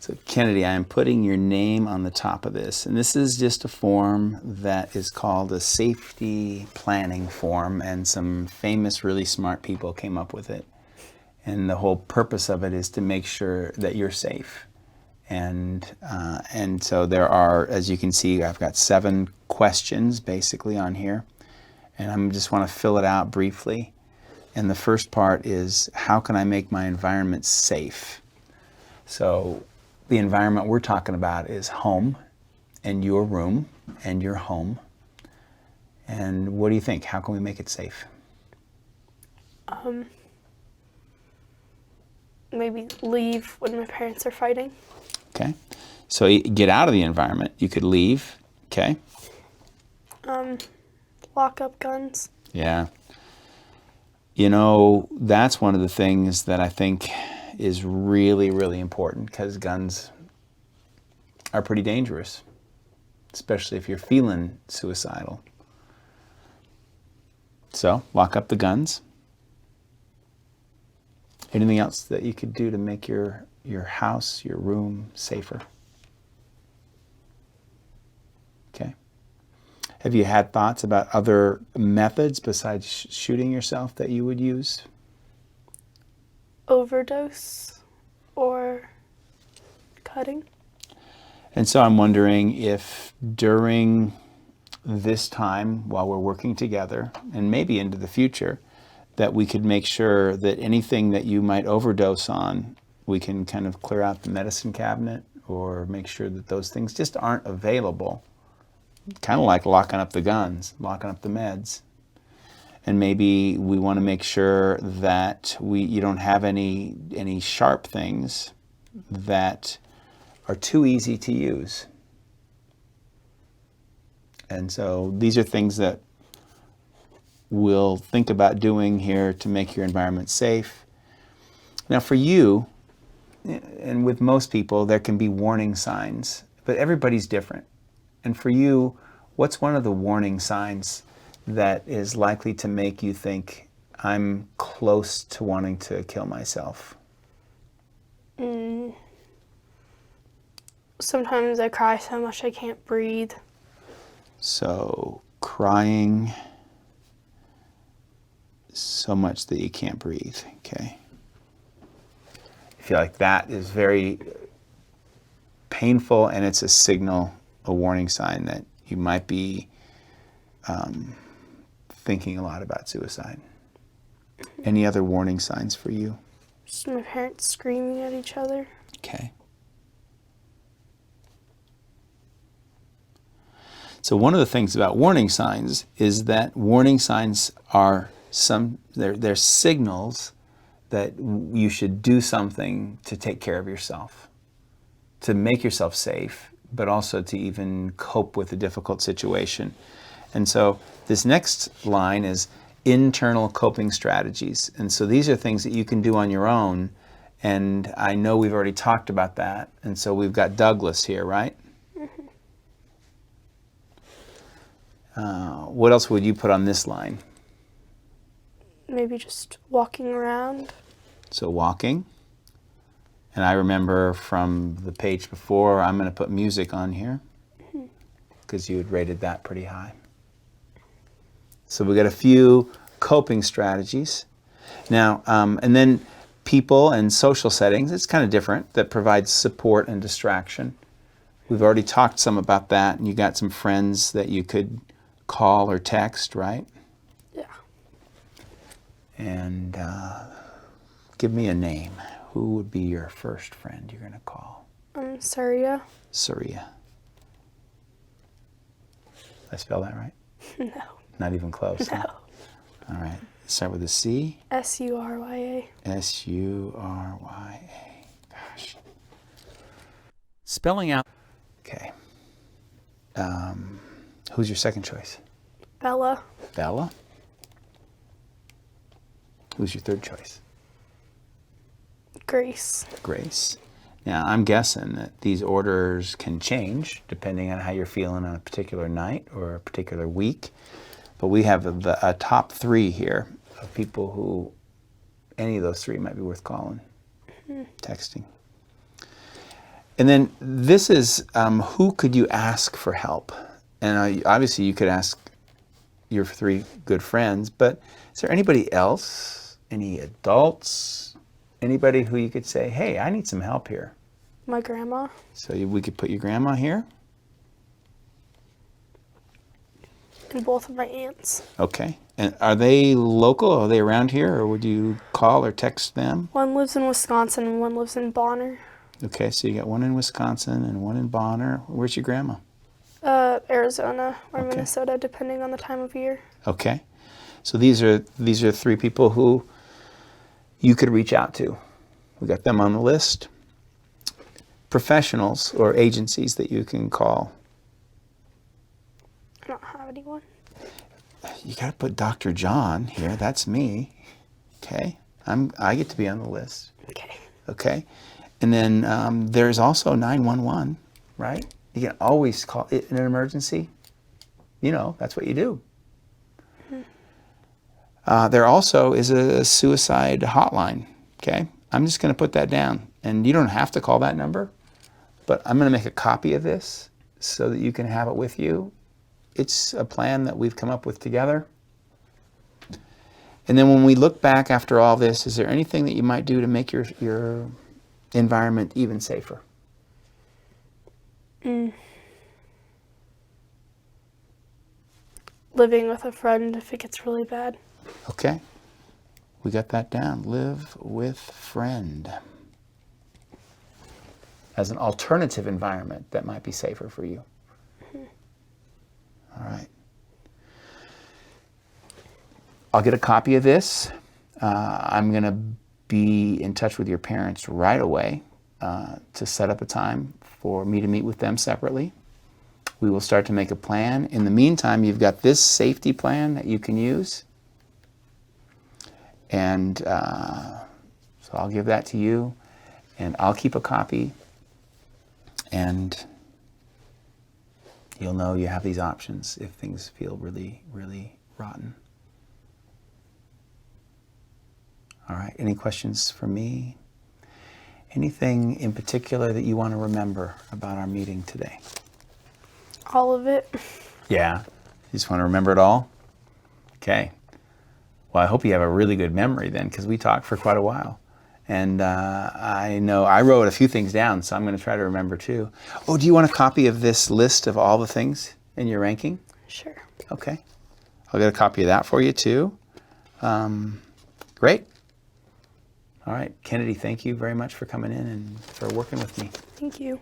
So Kennedy, I am putting your name on the top of this. And this is just a form that is called a safety planning form. And some famous, really smart people came up with it. And the whole purpose of it is to make sure that you're safe. And so there are, as you can see, I've got 7 questions basically on here. And I just want to fill it out briefly. And the first part is, how can I make my environment safe? So the environment we're talking about is home and your room and your home. And what do you think? How can we make it safe? Maybe leave when my parents are fighting. Okay. So you get out of the environment. You could leave. Okay. Lock up guns. Yeah. You know, that's one of the things that I think is really, really important, because guns are pretty dangerous, especially if you're feeling suicidal. So lock up the guns. Anything else that you could do to make your house, your room safer? Okay. Have you had thoughts about other methods besides shooting yourself that you would use? Overdose or cutting. And so I'm wondering if during this time, while we're working together, and maybe into the future, that we could make sure that anything that you might overdose on, we can kind of clear out the medicine cabinet, or make sure that those things just aren't available. Kind of like locking up the guns, locking up the meds. And maybe we want to make sure that you don't have any sharp things that are too easy to use. And so these are things that we'll think about doing here to make your environment safe. Now for you, and with most people, there can be warning signs, but everybody's different. And for you, what's one of the warning signs that is likely to make you think, I'm close to wanting to kill myself? Sometimes I cry so much I can't breathe. So crying so much that you can't breathe. Okay. I feel like that is very painful, and it's a signal, a warning sign that you might be thinking a lot about suicide. Any other warning signs for you? Just my parents screaming at each other. Okay. So one of the things about warning signs is that warning signs are they're signals that you should do something to take care of yourself, to make yourself safe, but also to even cope with a difficult situation. And so this next line is internal coping strategies. And so these are things that you can do on your own. And I know we've already talked about that. And so we've got Douglas here, right? What else would you put on this line? Maybe just walking around. So walking. And I remember from the page before, I'm going to put music on here because you had rated that pretty high. So we got a few coping strategies. Now, and then people and social settings, it's kind of different, that provides support and distraction. We've already talked some about that, and you got some friends that you could call or text, right? Yeah. And give me a name. Who would be your first friend you're going to call? Surya. Surya. Did I spell that right? No. Not even close. No. Huh? All right. Start with a C. Surya. Surya. Gosh. Spelling out. Okay. Who's your second choice? Bella. Bella. Who's your third choice? Grace. Grace. Now, I'm guessing that these orders can change depending on how you're feeling on a particular night or a particular week. But we have a top 3 here of people who any of those 3 might be worth calling, texting. And then this is who could you ask for help? And obviously you could ask your 3 good friends, but is there anybody else, any adults, anybody who you could say, hey, I need some help here? My grandma. So we could put your grandma here. And both of my aunts. Okay. And are they local? Are they around here, or would you call or text them? One lives in Wisconsin and one lives in Bonner. Okay, so you got one in Wisconsin and one in Bonner. Where's your grandma? Arizona or Okay. Minnesota, depending on the time of year. Okay. So these are 3 people who you could reach out to. We got them on the list. Professionals or agencies that you can call. I don't have anyone. You got to put Dr. John here. That's me. Okay. I get to be on the list. Okay. Okay. And then there's also 911, right? You can always call it in an emergency. You know, that's what you do. There also is a suicide hotline. Okay. I'm just going to put that down. And you don't have to call that number, but I'm going to make a copy of this so that you can have it with you. It's a plan that we've come up with together. And then when we look back after all this, is there anything that you might do to make your environment even safer? Living with a friend if it gets really bad. Okay. We got that down. Live with friend. As an alternative environment that might be safer for you. All right. I'll get a copy of this. I'm going to be in touch with your parents right away to set up a time for me to meet with them separately. We will start to make a plan. In the meantime, you've got this safety plan that you can use. And so I'll give that to you, and I'll keep a copy. And you'll know you have these options if things feel really, really rotten. All right, any questions for me? Anything in particular that you want to remember about our meeting today? All of it. Yeah, you just want to remember it all? Okay. Well, I hope you have a really good memory then, because we talked for quite a while. And I know I wrote a few things down, so I'm going to try to remember too. Oh, do you want a copy of this list of all the things in your ranking? Sure. Okay. I'll get a copy of that for you too. Great. All right. Kennedy, thank you very much for coming in and for working with me. Thank you.